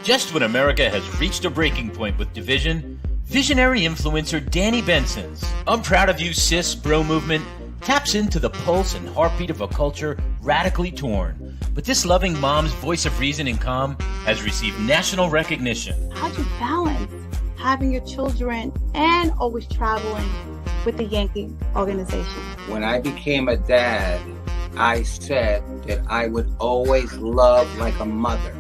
Just when America has reached a breaking point with division, visionary influencer Danni Benson's I'm Proud of You Sis bro movement taps into the pulse and heartbeat of a culture radically torn. But this loving mom's voice of reason and calm has received national recognition. How'd you balance having your children and always traveling with the Yankee organization? When I became a dad, I said that I would always love like a mother.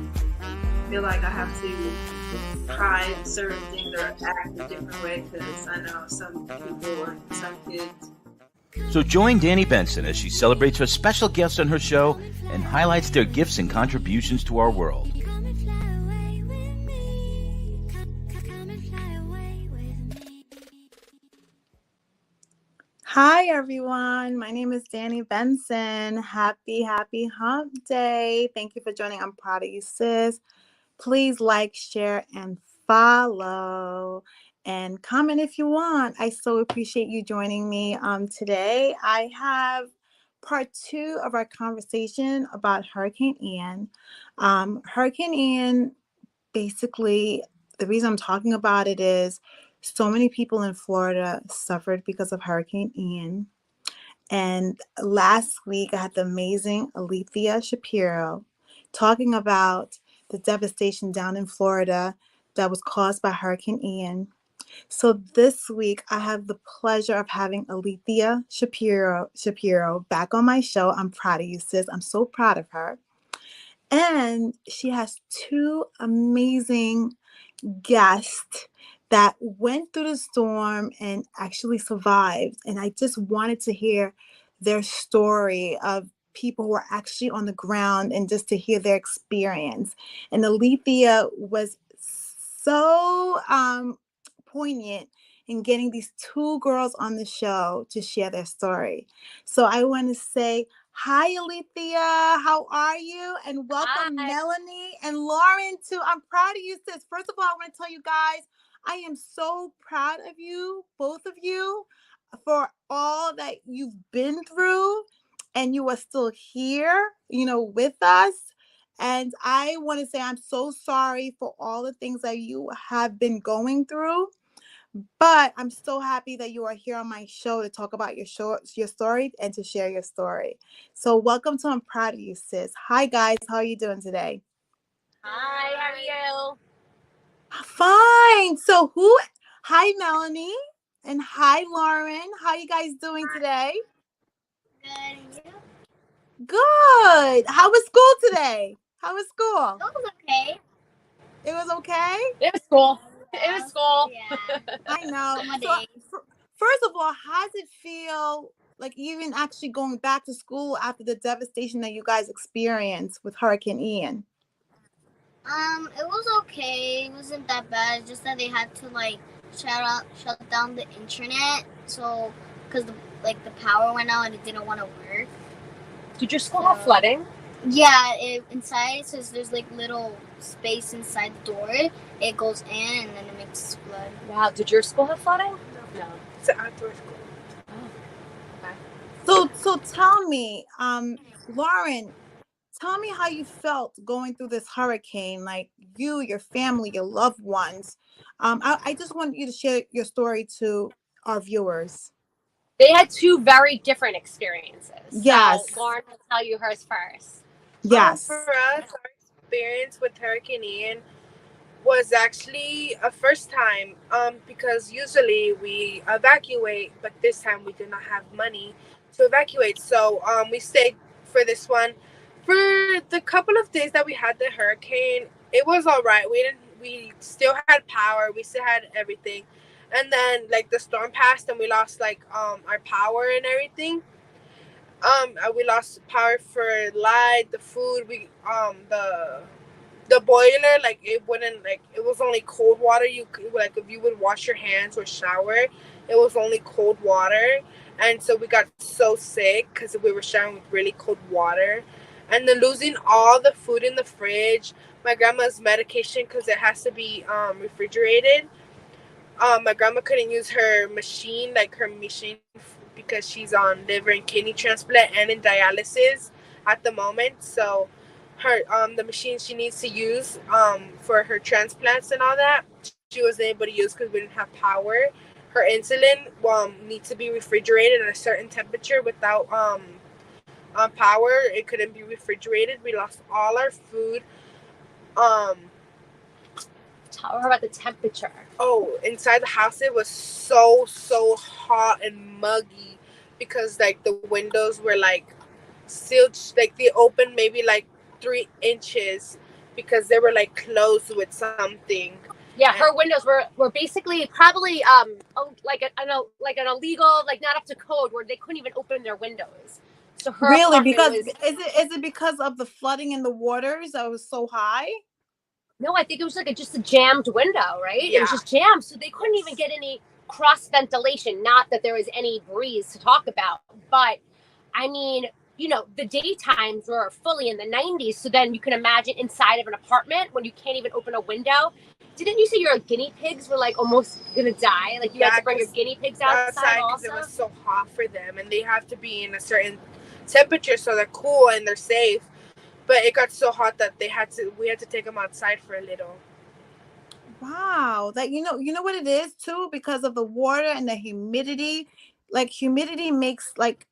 I feel like I have to try certain things or act a different way because I know some people or some kids. So join Danni Benson as she celebrates her special guests on her show and highlights their gifts and contributions to our world. Hi, everyone. My name is Danni Benson. Happy hump day. Thank you for joining I'm Proud of You Sis. Please like, share, and follow. And comment if you want. I so appreciate you joining me today. I have part 2 of our conversation about Hurricane Ian. Hurricane Ian, basically, the reason I'm talking about it is so many people in Florida suffered because of Hurricane Ian. And last week, I had the amazing Alethea Shapiro talking about the devastation down in Florida that was caused by Hurricane Ian. So this week, I have the pleasure of having Alethea Shapiro back on my show. I'm proud of you, sis. I'm so proud of her. And she has 2 amazing guests that went through the storm and actually survived. And I just wanted to hear their story of people who are actually on the ground and just to hear their experience. And Alethea was so poignant in getting these 2 girls on the show to share their story. So I want to say, hi, Alethea. How are you? And welcome, Hi. Melanie and Lauren, to I'm Proud of You Sis. First of all, I want to tell you guys, I am so proud of you, both of you, for all that you've been through, and you are still here, with us. And I want to say I'm so sorry for all the things that you have been going through. But I'm so happy that you are here on my show to talk about your story and to share your story. So welcome to I'm Proud of You, Sis. Hi, guys. How are you doing today? Hi, how are you? Fine. Hi, Melanie. And hi, Lauren. How are you guys doing today? Good. Good. How was school today? How was school? It was okay. It was okay? It was cool. It was cool. Yeah. I know. So, first of all, how does it feel like even actually going back to school after the devastation that you guys experienced with Hurricane Ian? It was okay. It wasn't that bad. It's just that they had to shut down the internet. So, because the power went out and it didn't want to work. Did your school have flooding? Yeah, inside, since there's little space inside the door, it goes in and then it makes flood. Wow, did your school have flooding? No. It's an outdoor school. Oh, okay. So tell me, Lauren, tell me how you felt going through this hurricane, like you, your family, your loved ones. I just want you to share your story to our viewers. They had 2 very different experiences. Yes. So Lauren will tell you hers first. Yes. For us, our experience with Hurricane Ian was actually a first time because usually we evacuate, but this time we did not have money to evacuate. So we stayed for this one. For the couple of days that we had the hurricane, it was all right. We still had power. We still had everything. And then the storm passed and we lost our power and everything. We lost power for light, the food. We the boiler, it wouldn't, it was only cold water. You could, if you would wash your hands or shower, it was only cold water. And so we got so sick because we were showering with really cold water. And then losing all the food in the fridge, my grandma's medication, because it has to be refrigerated. My grandma couldn't use her machine, because she's on liver and kidney transplant and in dialysis at the moment. So the machine she needs to use for her transplants and all that. She wasn't able to use because we didn't have power. Her insulin needs to be refrigerated at a certain temperature. Without power, it couldn't be refrigerated. We lost all our food. Tell her about the temperature. Oh, inside the house it was so hot and muggy because like the windows were like sealed, like they opened maybe like 3 inches because they were like closed with something. Yeah, her windows were basically probably like an illegal, like not up to code, where they couldn't even open their windows. So her Really? apartment Because was. is it because of the flooding in the waters that was so high? No, I think it was like just a jammed window, right? Yeah. It was just jammed, so they couldn't even get any cross ventilation. Not that there was any breeze to talk about, but I mean, you know, the daytimes were fully in the 90s. So then you can imagine inside of an apartment when you can't even open a window. Didn't you say your guinea pigs were like almost gonna die? Like you had to bring your guinea pigs outside because it was so hot for them, and they have to be in a certain temperature so they're cool and they're safe. But it got so hot that we had to take them outside for a little. Wow, that you know what it is too, because of the water and the humidity. Like humidity makes like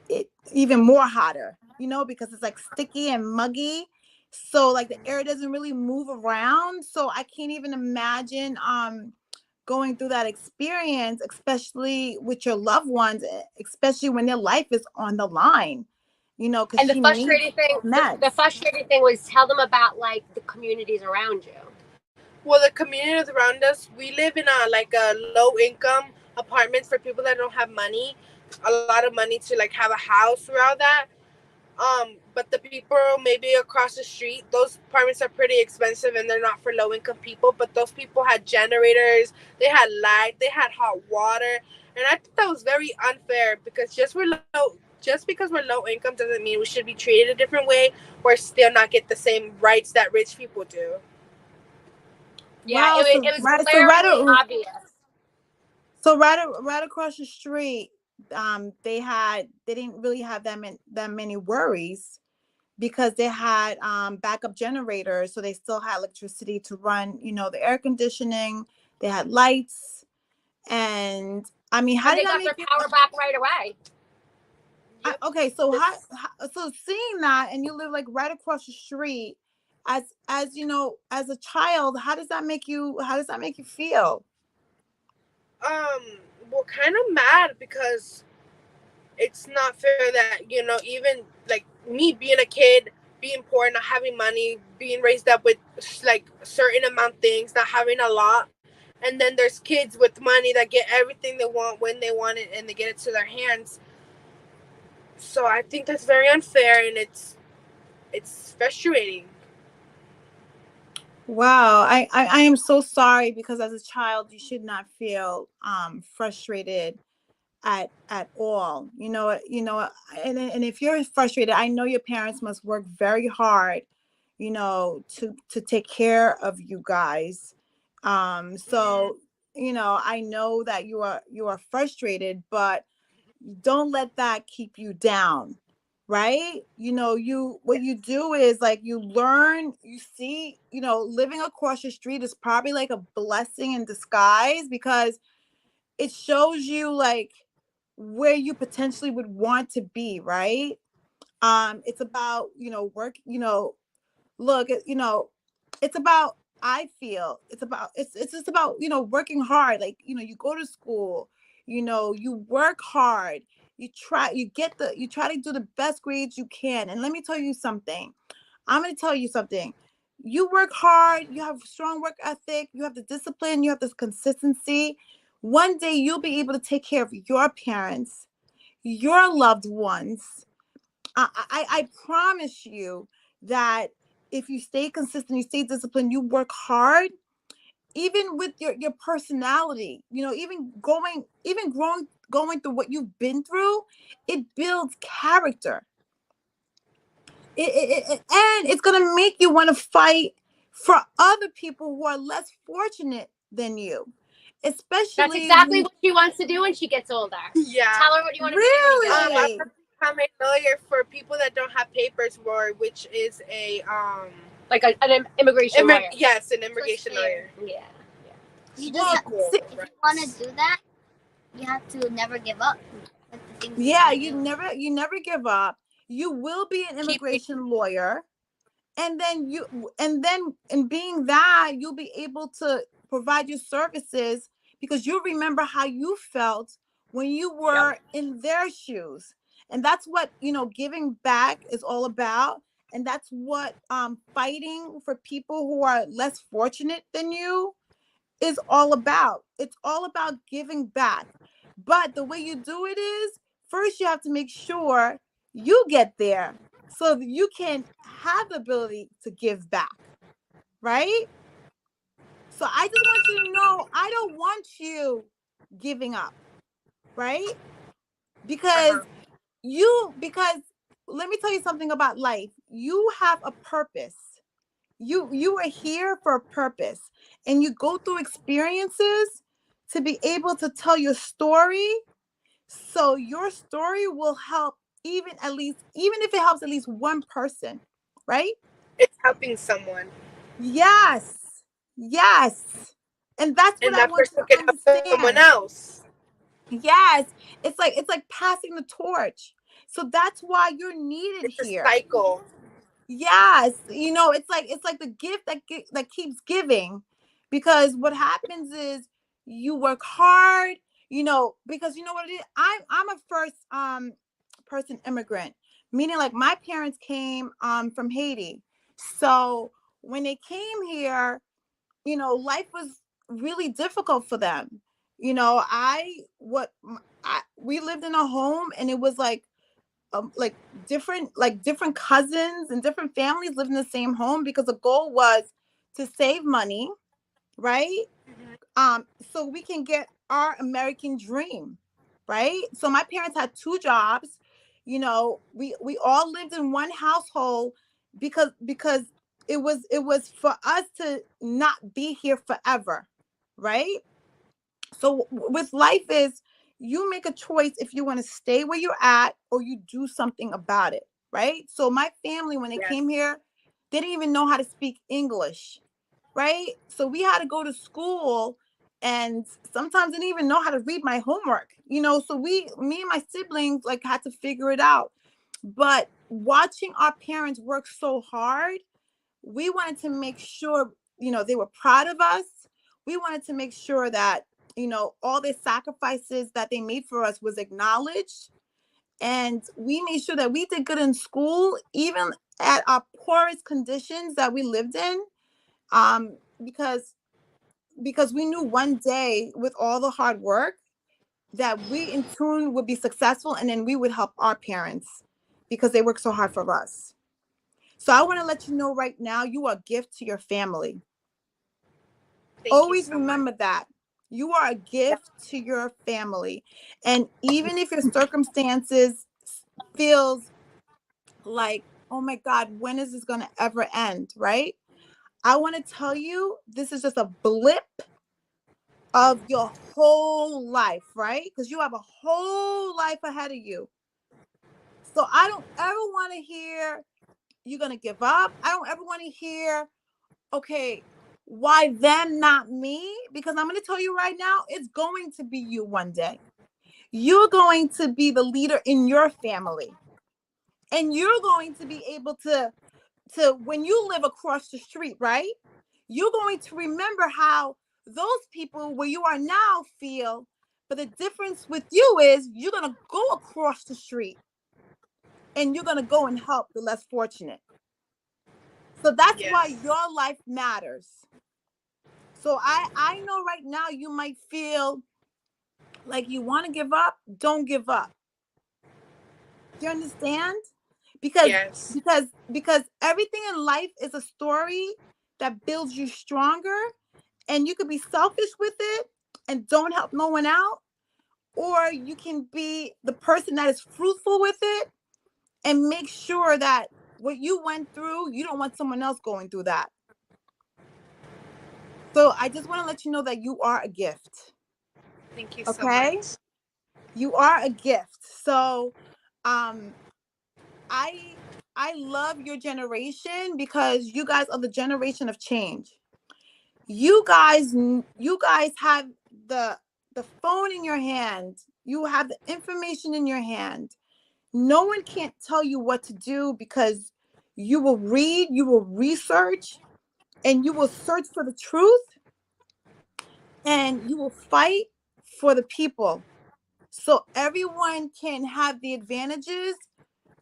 it even more hotter, you know, because it's like sticky and muggy. So like the air doesn't really move around. So I can't even imagine going through that experience, especially with your loved ones, especially when their life is on the line. You know, because and the frustrating thing was tell them about like the communities around you. Well, the communities around us, we live in a low income apartments for people that don't have money, a lot of money to like have a house throughout that. But the people maybe across the street, those apartments are pretty expensive and they're not for low income people. But those people had generators, they had light, they had hot water, and I think that was very unfair because just because we're low income doesn't mean we should be treated a different way or still not get the same rights that rich people do. Yeah, it was glaringly obvious. So right across the street, they didn't really have that many worries because they had backup generators, so they still had electricity to run, you know, the air conditioning. They had lights, and I mean, how and did they that got make their power back right away? Okay, so so seeing that, and you live like right across the street, as you know, as a child, how does that make you? How does that make you feel? Well, kind of mad because it's not fair that, you know, even like me being a kid, being poor, not having money, being raised up with like certain amount things, not having a lot, and then there's kids with money that get everything they want when they want it and they get it to their hands. So I think that's very unfair, and it's frustrating. Wow, I am so sorry, because as a child you should not feel frustrated at all. And if you're frustrated, I know your parents must work very hard, you know, to take care of you guys. So, you know, I know that you are frustrated, but don't let that keep you down, right? You know, what you do is like you learn, you see, you know, living across the street is probably like a blessing in disguise, because it shows you like where you potentially would want to be, right? It's about, you know, work, you know, look, you know, it's about, I feel it's just about, you know, working hard. Like, you know, you go to school, you know, you work hard, you try to do the best grades you can. And let me tell you something. I'm going to tell you something. You work hard, you have strong work ethic, you have the discipline, you have this consistency. One day you'll be able to take care of your parents, your loved ones. I promise you that if you stay consistent, you stay disciplined, you work hard, even with your personality, you know, even going through what you've been through, it builds character. And it's going to make you want to fight for other people who are less fortunate than you, especially That's exactly what she wants to do when she gets older. Yeah. Tell her what you want to be when you get older. really. become a lawyer for people that don't have papers, or which is a like an immigration lawyer. Yes, an immigration lawyer. Yeah. You Well, just see, if you want to do that, you have to never give up. With the things yeah, you you never give up. You will be an immigration lawyer, and then in being that, you'll be able to provide your services because you remember how you felt when you were in their shoes. And that's what, giving back is all about. And that's what fighting for people who are less fortunate than you is all about. It's all about giving back. But the way you do it is first you have to make sure you get there so that you can have the ability to give back, right? So I just want you to know I don't want you giving up, right? Because because let me tell you something about life. You have a purpose. You are here for a purpose, and you go through experiences to be able to tell your story, so your story will help, even if it helps at least one person, right? It's helping someone, Yes, and that's what and I that want you person to can help someone understand. else. Yes, it's like passing the torch, so that's why you're needed It's a here. cycle. Yes, it's like the gift that keeps giving, because what happens is you work hard, because you know what it is. I'm a first person immigrant, meaning like my parents came from Haiti. So when they came here, life was really difficult for them. We lived in a home, and it was like different cousins and different families live in the same home because the goal was to save money, right? So we can get our American dream, right? So my parents had two jobs. We all lived in one household because it was for us to not be here forever, right? So with life is you make a choice if you want to stay where you're at or you do something about it, right? So my family, when they Yes. came here, they didn't even know how to speak English, right? So we had to go to school, and sometimes didn't even know how to read my homework, so me and my siblings like had to figure it out. But watching our parents work so hard, we wanted to make sure, they were proud of us. We wanted to make sure that, all the sacrifices that they made for us was acknowledged. And we made sure that we did good in school, even at our poorest conditions that we lived in. Um, because we knew one day with all the hard work that we in tune would be successful, and then we would help our parents because they work so hard for us. So I want to let you know right now, you are a gift to your family. Thank you Always so much. remember that. You are a gift to your family. And even if your circumstances feels like, oh my God, when is this going to ever end, right? I want to tell you, this is just a blip of your whole life, right? Because you have a whole life ahead of you. So I don't ever want to hear you're going to give up. I don't ever want to hear, okay, why them, not me? Because I'm going to tell you right now, it's going to be you one day. You're going to be the leader in your family. And you're going to be able to when you live across the street, right? You're going to remember how those people where you are now feel. But the difference with you is you're going to go across the street and you're going to go and help the less fortunate. So that's why Yes. your life matters. So I know right now you might feel like you want to give up. Don't give up. Do you understand? Because Yes. because everything in life is a story that builds you stronger, and you could be selfish with it and don't help no one out, or you can be the person that is fruitful with it and make sure that what you went through, you don't want someone else going through that. So I just want to let you know that you are a gift. Thank you so Okay? much. You are a gift. So I I love your generation because you guys are the generation of change. You guys have the the phone in your hand. You have the information in your hand. No one can't tell you what to do because you will read, you will research, and you will search for the truth, and you will fight for the people. So everyone can have the advantages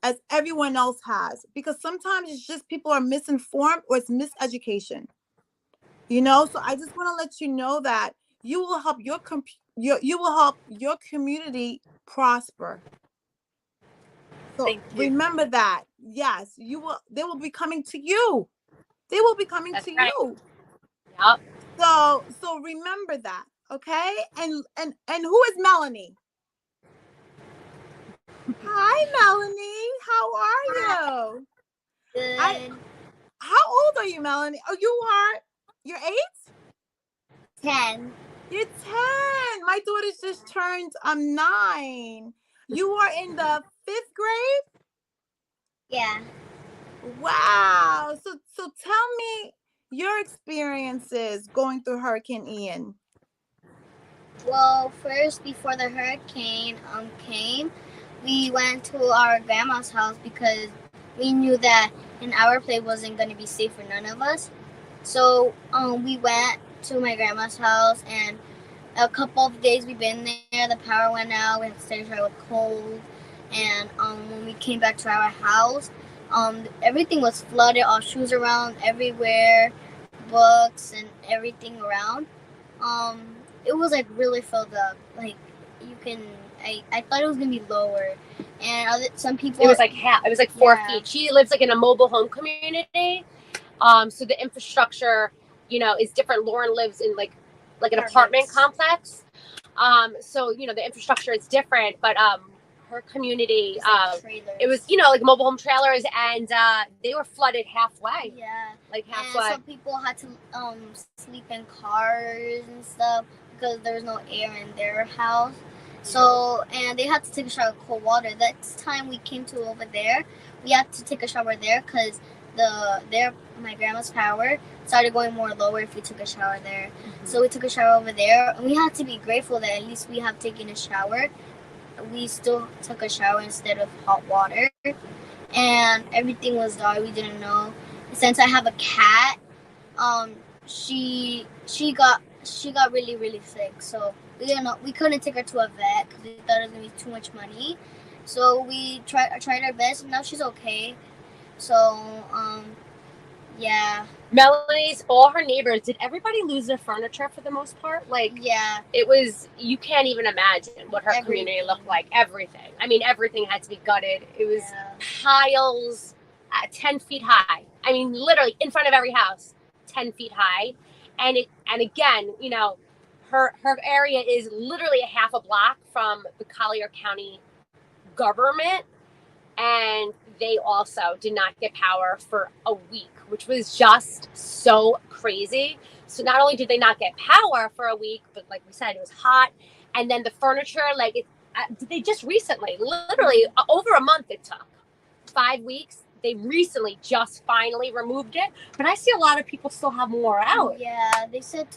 as everyone else has, because sometimes it's just people are misinformed or it's miseducation. So I just want to let you know that you will help you will help your community prosper. So Thank you. remember that. Yes, you will they will be coming to you. They will be coming That's to right. you. Yep. So remember that, okay? And who is Melanie? Hi Melanie. How are you? I Good. How old are you, Melanie? Oh, you're 8? 10. You're 10. My daughter's just turned 9. You are in the 5th grade? Yeah. Wow. So tell me your experiences going through Hurricane Ian. Well, first, before the hurricane came, we went to our grandma's house because we knew that in our place wasn't going to be safe for none of us. So we went to my grandma's house, and a couple of days we've been there. The power went out. We had to stay there with cold, and when we came back to our house, everything was flooded. All shoes around everywhere, books and everything around. Um, it was like really filled up. Like you can, I thought it was gonna be lower, and some people. It was like half. It was like 4 feet. Yeah. She lives like in a mobile home community. So the infrastructure, is different. Lauren lives in like an apartment complex. So the infrastructure is different, but her community, it was like mobile home trailers, and they were flooded halfway. Yeah. Like halfway. And some people had to sleep in cars and stuff because there was no air in their house. So, and they had to take a shower with cold water. Next time we came to over there, we had to take a shower there because my grandma's power started going more lower if we took a shower there. Mm-hmm. So we took a shower over there, and we had to be grateful that at least we have taken a shower. We still took a shower instead of hot water, and everything was dark. We didn't know. Since I have a cat, she got really really sick. So we couldn't take her to a vet because we thought it was gonna be too much money. So we tried our best, and now she's okay. So yeah. Melanie's, all her neighbors, did everybody lose their furniture for the most part? Like, yeah, it was, you can't even imagine what her community looked like. Everything. I mean, everything had to be gutted. It was piles 10 feet high. I mean, literally in front of every house, 10 feet high. And again, her area is literally a half a block from the Collier County government. And they also did not get power for a week, which was just so crazy. So not only did they not get power for a week, but like we said, it was hot. And then the furniture, they just recently, literally over a month it took, 5 weeks. They recently just finally removed it. But I see a lot of people still have more out. Yeah, they said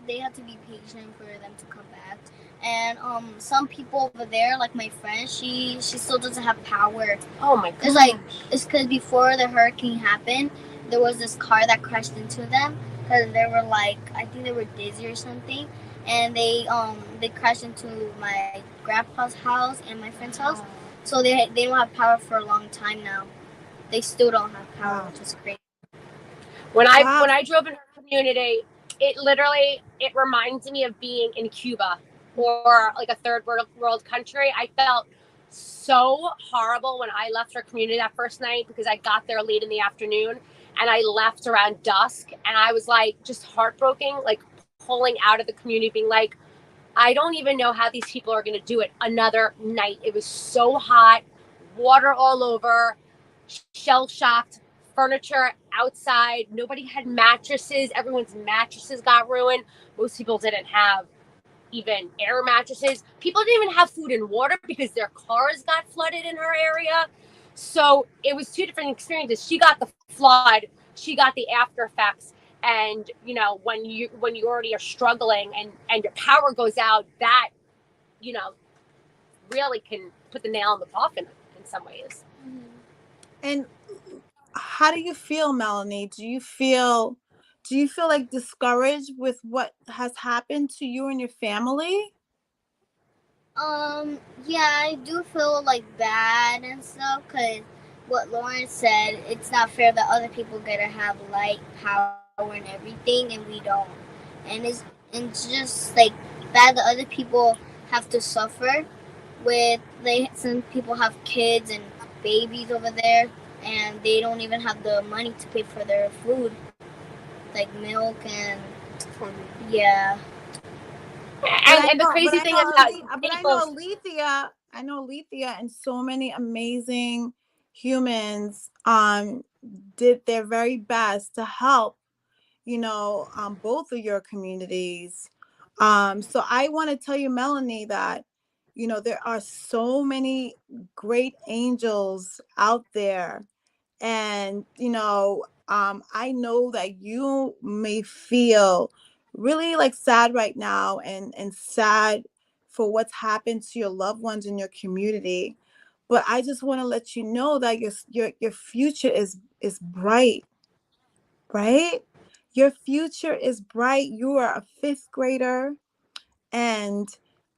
they had to be patient for them to come back. And some people over there, like my friend, she still doesn't have power. Oh my god! It's because before the hurricane happened, there was this car that crashed into them because they were I think they were dizzy or something, and they crashed into my grandpa's house and my friend's house. So they don't have power for a long time now. They still don't have power, which is crazy. When I drove in her community, it reminds me of being in Cuba or like a third world country. I felt so horrible when I left her community that first night because I got there late in the afternoon and I left around dusk, and I was just heartbroken, pulling out of the community, being like, I don't even know how these people are going to do it another night. It was so hot, water all over, shell-shocked, furniture outside. Nobody had mattresses. Everyone's mattresses got ruined. Most people didn't have even air mattresses. People didn't even have food and water because their cars got flooded in her area. So it was two different experiences. She got the flood, she got the after effects. And when you already are struggling and your power goes out, that you know really can put the nail in the coffin in some ways. And how do you feel, Melanie? Do you feel like discouraged with what has happened to you and your family? Yeah, I do feel like bad and stuff because what Lauren said, it's not fair that other people get to have light, power, and everything, and we don't. And it's just like bad that other people have to suffer with some people have kids and babies over there, and they don't even have the money to pay for their food, like milk and yeah. But I And the know, but crazy I thing know, about but I know people's Alethea. I know Alethea and so many amazing humans did their very best to help, both of your communities. So I want to tell you, Melanie, that there are so many great angels out there, and I know that you may feel really like sad right now, and sad for what's happened to your loved ones in your community. But I just want to let you know that your future is bright, right? Your future is bright. You are a fifth grader, and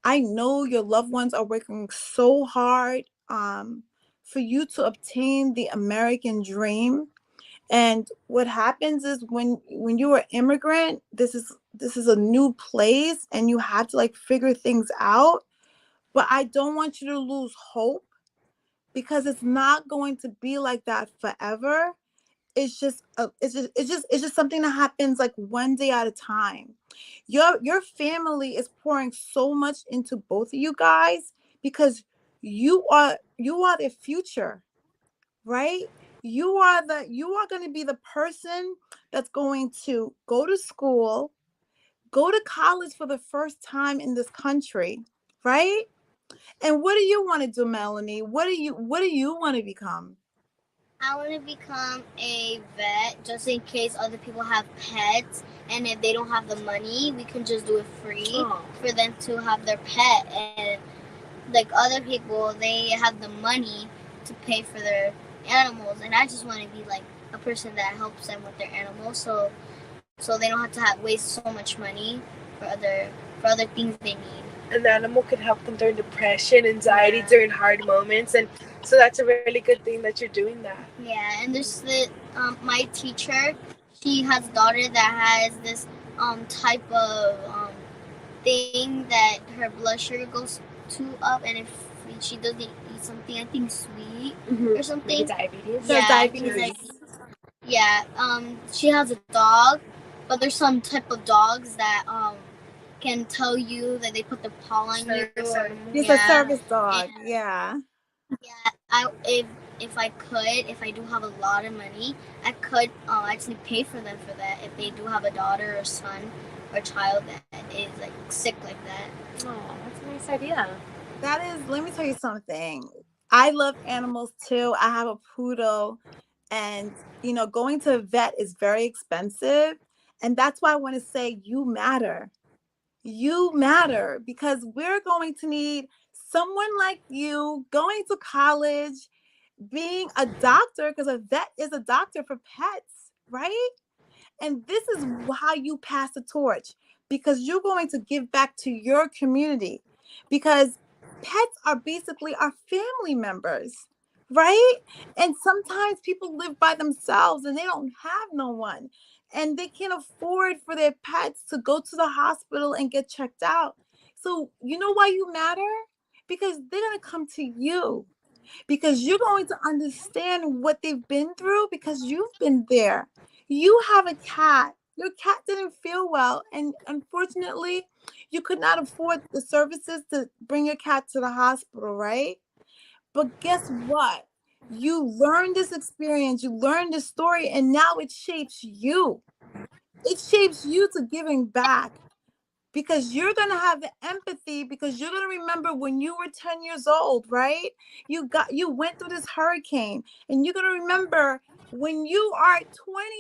I know your loved ones are working so hard for you to obtain the American dream. And what happens is when you are immigrant, this is a new place, and you have to like figure things out. But I don't want you to lose hope, because it's not going to be like that forever. It's just something that happens like one day at a time. Your family is pouring so much into both of you guys, because you are their future, right? You are going to be the person that's going to go to school, go to college for the first time in this country, right? And what do you want to do, Melanie? What do you want to become? I want to become a vet just in case other people have pets, and if they don't have the money, we can just do it free for them to have their pet. And like other people, they have the money to pay for their animals, and I just want to be like a person that helps them with their animals, so they don't have to waste so much money for other things they need. An animal can help them during depression, anxiety, during hard moments, and so that's a really good thing that you're doing that. Yeah, and there's my teacher. She has a daughter that has this type of thing that her blood sugar goes too up, and if she doesn't eat something, I think sweet or something, maybe diabetes. yeah, Diabetes. yeah. She has a dog, but there's some type of dogs that can tell you that they put the paw on you. Or, She's a service dog. Yeah. yeah, if I do have a lot of money, I could actually pay for them for that if they do have a daughter or son or child that is like sick like that. Oh, that's a nice idea. Let me tell you something. I love animals too. I have a poodle, and going to a vet is very expensive. And that's why I want to say you matter. You matter, because we're going to need someone like you going to college, being a doctor, because a vet is a doctor for pets, right? And this is how you pass the torch, because you're going to give back to your community, because pets are basically our family members, right? And sometimes people live by themselves and they don't have no one, and they can't afford for their pets to go to the hospital and get checked out. So you know why you matter? Because they're going to come to you, because you're going to understand what they've been through, because you've been there. You have a cat. Your cat didn't feel well, and unfortunately, you could not afford the services to bring your cat to the hospital, right? But guess what? You learned this experience, you learned this story, and now it shapes you. It shapes you to giving back, because you're going to have the empathy, because you're going to remember when you were 10 years old, right? You went through this hurricane, and you're going to remember when you are 20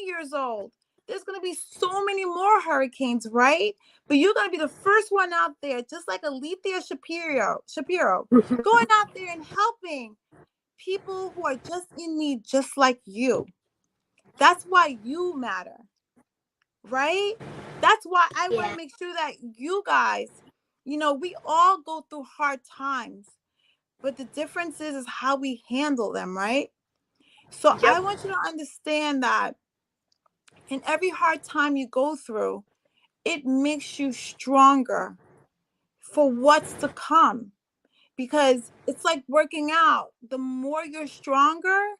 years old, there's going to be so many more hurricanes, right? But you're going to be the first one out there, just like Alethea Shapiro, going out there and helping people who are just in need, just like you. That's why you matter, right? That's why I want to Yeah. make sure that you guys, we all go through hard times, but the difference is how we handle them, right? So I Yep. want you to understand that in every hard time you go through, it makes you stronger for what's to come, because it's like working out. The more you're stronger,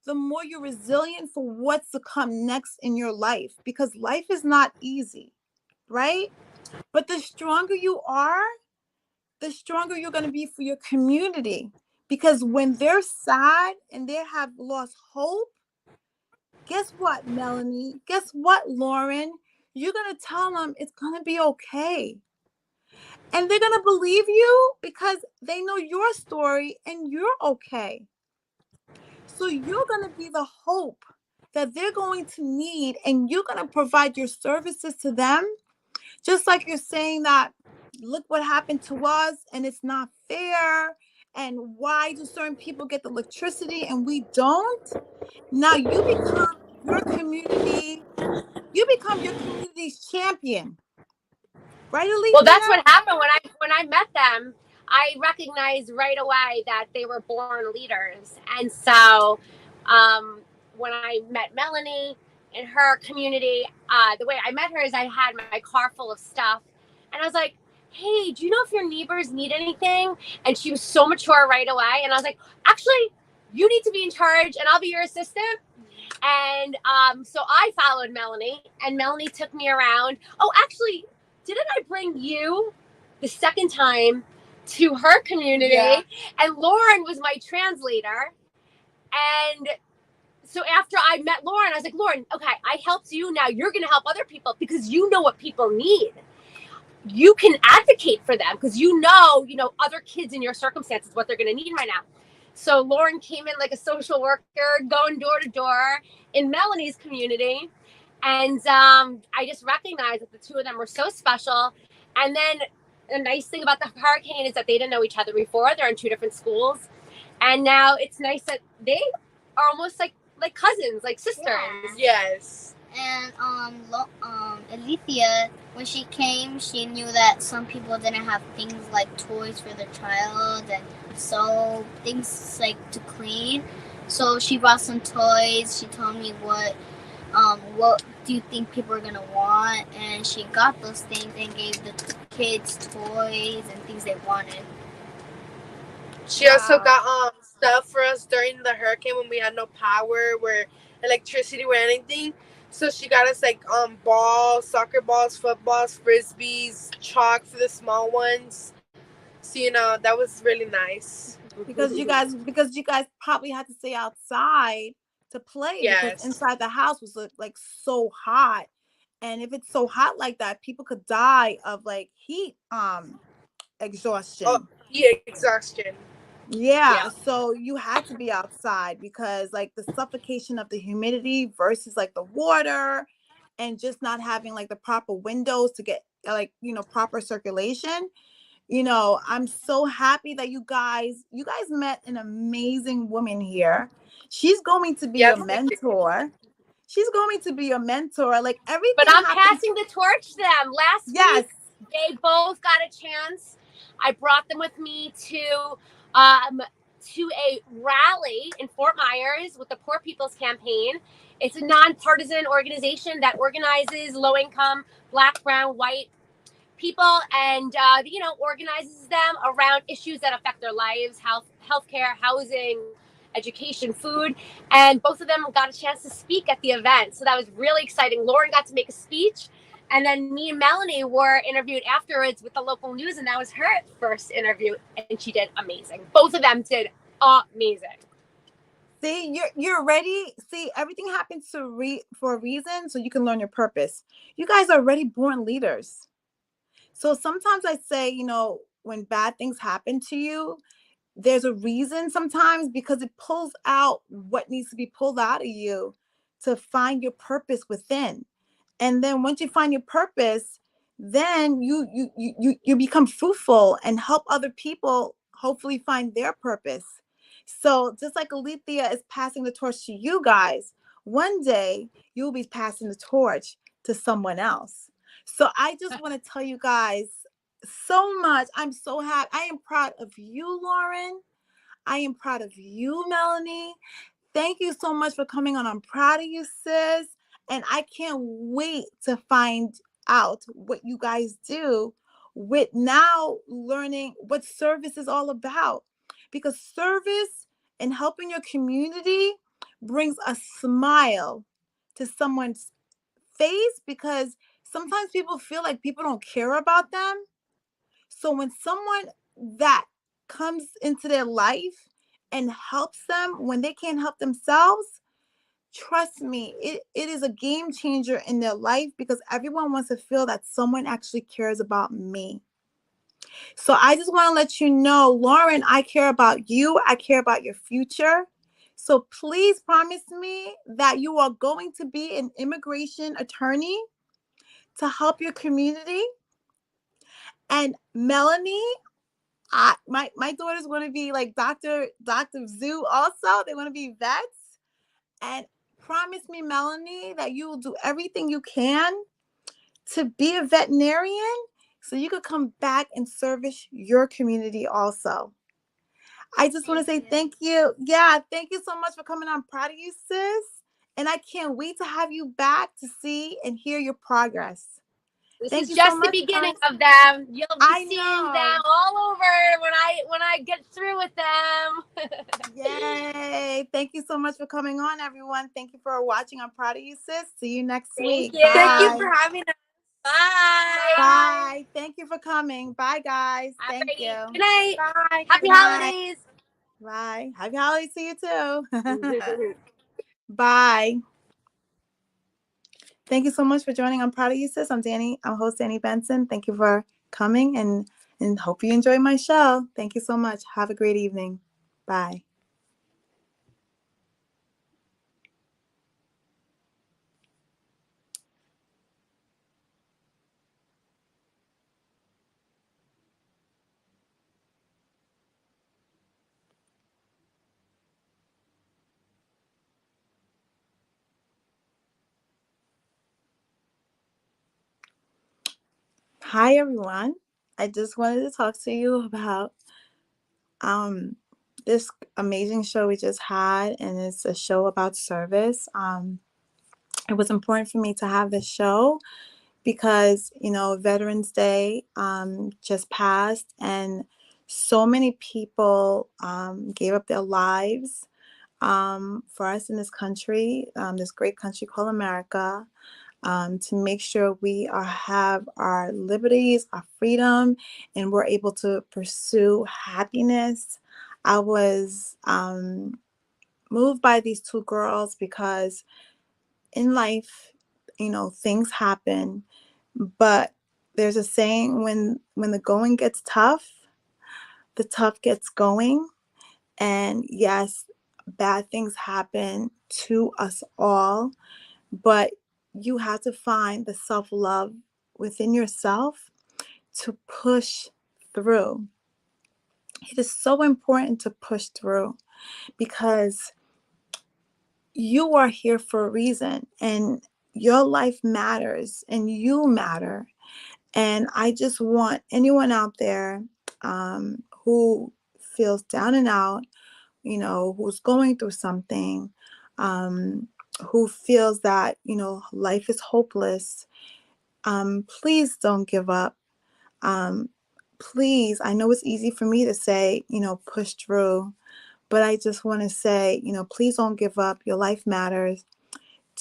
the more you're resilient for what's to come next in your life, because life is not easy, right? But the stronger you are, the stronger you're going to be for your community, because when they're sad and they have lost hope, guess what, Melanie? Guess what, Lauren? You're going to tell them it's going to be okay. And they're going to believe you because they know your story and you're okay. So you're going to be the hope that they're going to need, and you're going to provide your services to them. Just like you're saying that, look what happened to us and it's not fair. And why do certain people get the electricity and we don't? Now you become your community's champion. Right, Well, Alethea? that's what happened when I met them. I recognized right away that they were born leaders, and so when I met Melanie in her community, the way I met her is I had my car full of stuff, and I was like, "Hey, do you know if your neighbors need anything?" And she was so mature right away, and I was like, "Actually, you need to be in charge, and I'll be your assistant." And so I followed Melanie, and Melanie took me around. Oh, actually, didn't I bring you the second time to her community? Yeah. And Lauren was my translator. And so after I met Lauren, I was like, Lauren, okay, I helped you. Now you're going to help other people because you know what people need. You can advocate for them because you know, other kids in your circumstances, what they're going to need right now. So Lauren came in like a social worker, going door to door in Melanie's community. And I just recognized that the two of them were so special. And then the nice thing about the hurricane is that they didn't know each other before. They're in two different schools. And now it's nice that they are almost like cousins, like sisters. Yeah. Yes. And Alethea, when she came, she knew that some people didn't have things like toys for their child and soap, things like to clean. So she brought some toys. She told me what do you think people are gonna want, and she got those things and gave the kids toys and things they wanted. She also got stuff for us during the hurricane when we had no power, or electricity, or anything. So she got us like balls, soccer balls, footballs, frisbees, chalk for the small ones. So that was really nice. Because you guys probably had to stay outside to play. Yes. Because inside the house was like so hot. And if it's so hot like that, people could die of like heat exhaustion. Oh, heat exhaustion. Yeah, so you had to be outside because like the suffocation of the humidity versus like the water, and just not having like the proper windows to get like proper circulation. I'm so happy that you guys met an amazing woman here. She's going to be a mentor. She's going to be a mentor. Like everything. But I'm passing the torch to them. Last week, they both got a chance. I brought them with me to a rally in Fort Myers with the Poor People's Campaign. It's a nonpartisan organization that organizes low-income, Black, brown, white people, and organizes them around issues that affect their lives: healthcare, housing, education, food. And both of them got a chance to speak at the event, so that was really exciting. Lauren got to make a speech, and then me and Melanie were interviewed afterwards with the local news, and that was her first interview, and she did amazing. Both of them did amazing. See, you're ready. See, everything happens for a reason, so you can learn your purpose. You guys are already born leaders. So sometimes I say, when bad things happen to you, there's a reason sometimes, because it pulls out what needs to be pulled out of you to find your purpose within. And then once you find your purpose, then you become fruitful and help other people hopefully find their purpose. So just like Alethea is passing the torch to you guys, one day you'll be passing the torch to someone else. So I just want to tell you guys so much. I'm so happy. I am proud of you, Lauren. I am proud of you, Melanie. Thank you so much for coming on. I'm proud of you, sis. And I can't wait to find out what you guys do with now learning what service is all about. Because service and helping your community brings a smile to someone's face, because sometimes people feel like people don't care about them. So when someone that comes into their life and helps them when they can't help themselves, trust me, it is a game changer in their life, because everyone wants to feel that someone actually cares about me. So I just want to let you know, Lauren, I care about you. I care about your future. So please promise me that you are going to be an immigration attorney to help your community. And Melanie, my daughter's want to be like Dr. Zoo also. They want to be vets. And promise me, Melanie, that you will do everything you can to be a veterinarian so you could come back and service your community also. I just want to say thank you. Yeah, thank you so much for coming on. Proud of you, sis. And I can't wait to have you back to see and hear your progress. This Thank is you just so the much, beginning guys. of them. You'll be I seeing know. them all over when I get through with them. Yay. Thank you so much for coming on, everyone. Thank you for watching. I'm proud of you, sis. See you next week. You. Thank you Bye. for having us. Bye. Bye. Thank you for coming. Bye, guys. Have Thank a you. good night. Bye. Happy Good night. holidays. Bye. Happy holidays to you too. Bye. Thank you so much for joining. I'm proud of you, sis. I'm host Danni Benson. Thank you for coming and hope you enjoy my show. Thank you so much. Have a great evening. Bye. Hi, everyone. I just wanted to talk to you about this amazing show we just had, and it's a show about service. It was important for me to have this show because, Veterans Day just passed, and so many people gave up their lives for us in this country, this great country called America, to make sure we have our liberties, our freedom, and we're able to pursue happiness. I was moved by these two girls because in life, things happen, but there's a saying, when the going gets tough, the tough gets going. And yes, bad things happen to us all, but you have to find the self-love within yourself to push through. It is so important to push through because you are here for a reason, and your life matters and you matter. And I just want anyone out there who feels down and out, who's going through something, who feels that, life is hopeless, please don't give up. Please, I know it's easy for me to say, push through, but I just want to say, please don't give up. Your life matters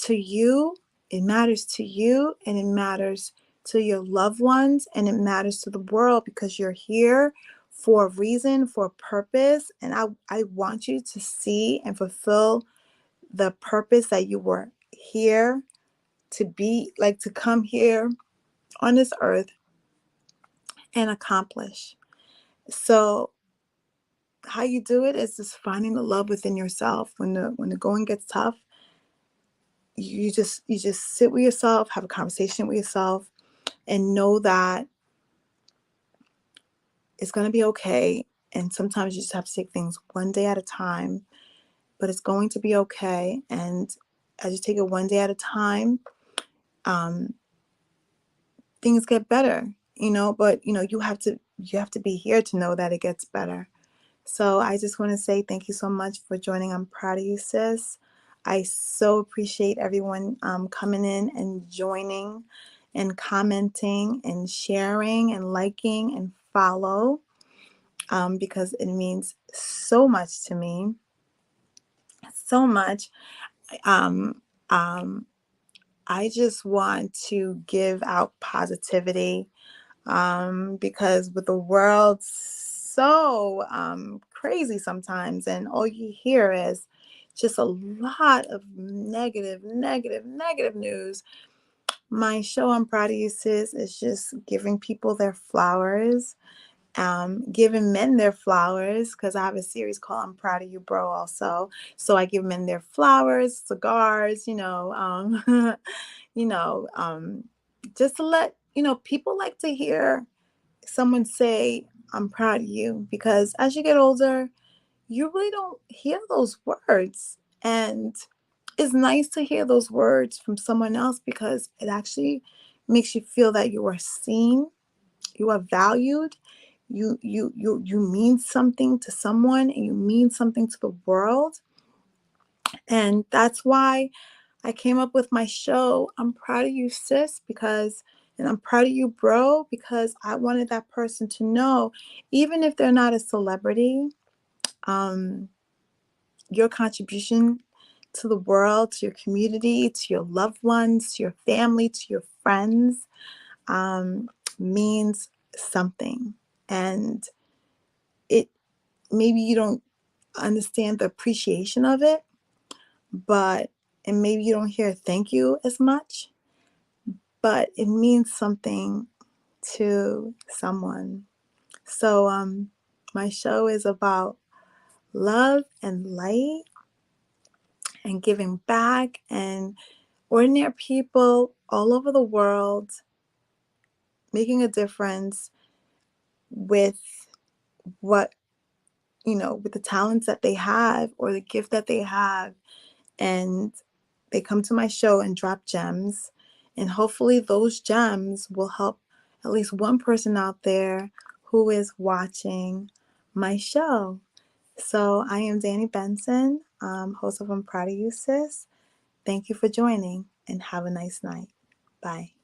to you. It matters to you, and it matters to your loved ones, and it matters to the world, because you're here for a reason, for a purpose. And I want you to see and fulfill the purpose that you were here to be, like to come here on this earth and accomplish. So how you do it is just finding the love within yourself. When the going gets tough, you just sit with yourself, have a conversation with yourself, and know that it's going to be okay. And sometimes you just have to take things one day at a time, but it's going to be okay. And as you take it one day at a time, things get better, but you have to be here to know that it gets better. So I just want to say thank you so much for joining. I'm proud of you, sis. I so appreciate everyone coming in and joining and commenting and sharing and liking and follow, because it means so much to me. So much. Um, um, I just want to give out positivity, because with the world so crazy sometimes, and all you hear is just a lot of negative news. My show, I'm Proud of You Sis, is just giving people their flowers, giving men their flowers, because I have a series called I'm Proud of You Bro also. So I give men their flowers, cigars, just to let people like to hear someone say, I'm proud of you, because as you get older, you really don't hear those words. And it's nice to hear those words from someone else, because it actually makes you feel that you are seen, you are valued, you mean something to someone, and you mean something to the world. And that's why I came up with my show, I'm Proud of You Sis, and I'm proud of you, bro, because I wanted that person to know, even if they're not a celebrity, your contribution to the world, to your community, to your loved ones, to your family, to your friends, means something. And it maybe you don't understand the appreciation of it, and maybe you don't hear thank you as much, but it means something to someone. So my show is about love and light and giving back, and ordinary people all over the world making a difference with what, with the talents that they have or the gift that they have. And they come to my show and drop gems. And hopefully those gems will help at least one person out there who is watching my show. So I am Danni Benson, host of I'm Proud of You Sis. Thank you for joining, and have a nice night. Bye.